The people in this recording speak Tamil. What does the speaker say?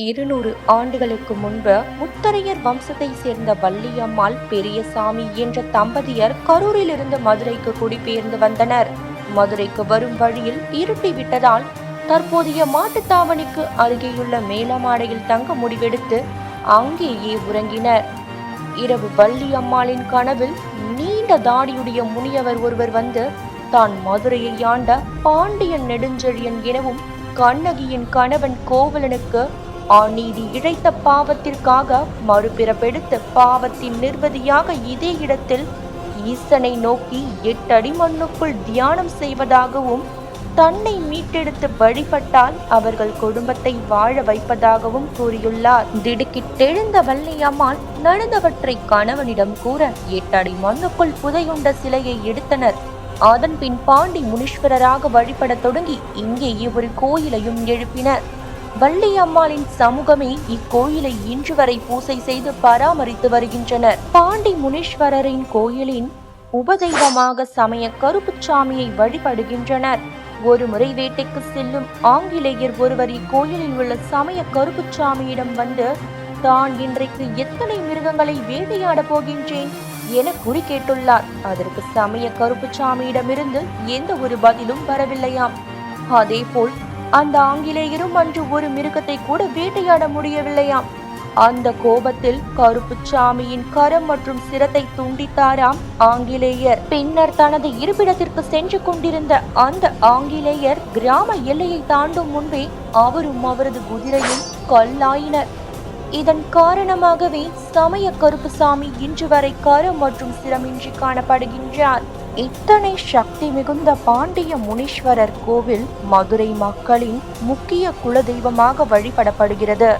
200 ஆண்டுகளுக்கு முன்பு முத்தரையர் வம்சத்தை சேர்ந்த வள்ளியம்மாள் பெரியசாமி என்ற தம்பதியர் கரூரிலிருந்து மதுரைக்கு குடிபெயர்ந்து வந்தனர். மதுரைக்கு வரும் வழியில் இருட்டி விட்டதால் தற்போதைய மாட்டுத்தாவணிக்கு அருகேயுள்ள மேலமாடையில் தங்க முடிவெடுத்து அங்கேயே உறங்கினர். இரவு வள்ளியம்மாளின் கனவில் நீண்ட தாடியுடைய முனியவர் ஒருவர் வந்து தான் மதுரையை ஆண்ட பாண்டியன் நெடுஞ்செழியன் எனவும் கண்ணகியின் கணவன் கோவலனுக்கு அநீதி இழைத்த பாவத்திற்காக மறுபிறப்பெடுத்து பாவத்தின் நிர்வதியாக இதே இடத்தில் ஈசனை நோக்கி 8 அடி மண்ணுக்குள் தியானம் செய்வதாகவும் தன்னை மீட்டெடுத்து வழிபட்டால் அவர்கள் குடும்பத்தை வாழ வைப்பதாகவும் கூறியுள்ளார். திடுக்கிட்டெழுந்த வள்ளியம்மாள் நடந்தவற்றை கணவனிடம் கூற 8 அடி மண்ணுக்குள் புதையுண்ட சிலையை எடுத்தனர். அதன் பின் பாண்டி முனீஸ்வரராக வழிபடத் தொடங்கி இங்கேயே ஒரு கோயிலையும் எழுப்பினர். வள்ளியம்மாளின் சமூகமே இக்கோயிலை இன்று வரை பூசை செய்து பராமரித்து வருகின்றனர். பாண்டி முனீஸ்வரரின் கோயிலின் உபதெய்வமாக சமய கருப்புச்சாமியை வழிபடுகின்றனர். ஒருமுறை வேட்டைக்கு செல்லும் ஆங்கிலேயர் ஒருவர் இக்கோயிலில் உள்ள சமய கருப்புச்சாமியிடம் வந்து தான் இன்றைக்கு எத்தனை மிருகங்களை வேட்டையாட போகின்றேன் என குறி கேட்டுள்ளார். அதற்கு சமய கருப்புச்சாமியிடமிருந்து எந்த ஒரு பதிலும் வரவில்லையாம். அதேபோல் அந்த ஆங்கிலேயரும் அன்று ஒரு மிருகத்தை கூட வேட்டையாட முடியவில்லையாம். அந்த கோபத்தில் கருப்புச்சாமியின் கரம் மற்றும் சிரத்தை துண்டித்தாராம் ஆங்கிலேயர். பின்னர் தனது இருப்பிடத்திற்கு சென்று கொண்டிருந்த அந்த ஆங்கிலேயர் கிராம எல்லையை தாண்டும் முன்பே அவரும் அவரது குதிரையும் கல்லாயினர். இதன் காரணமாகவே சமய கருப்புசாமி இன்று வரை கரம் மற்றும் சிரமின்றி காணப்படுகின்றார். இத்தனை சக்தி மிகுந்த பாண்டிய முனீஸ்வரர் கோவில் மதுரை மக்களின் முக்கிய குலதெய்வமாக வழிபடப்படுகிறது.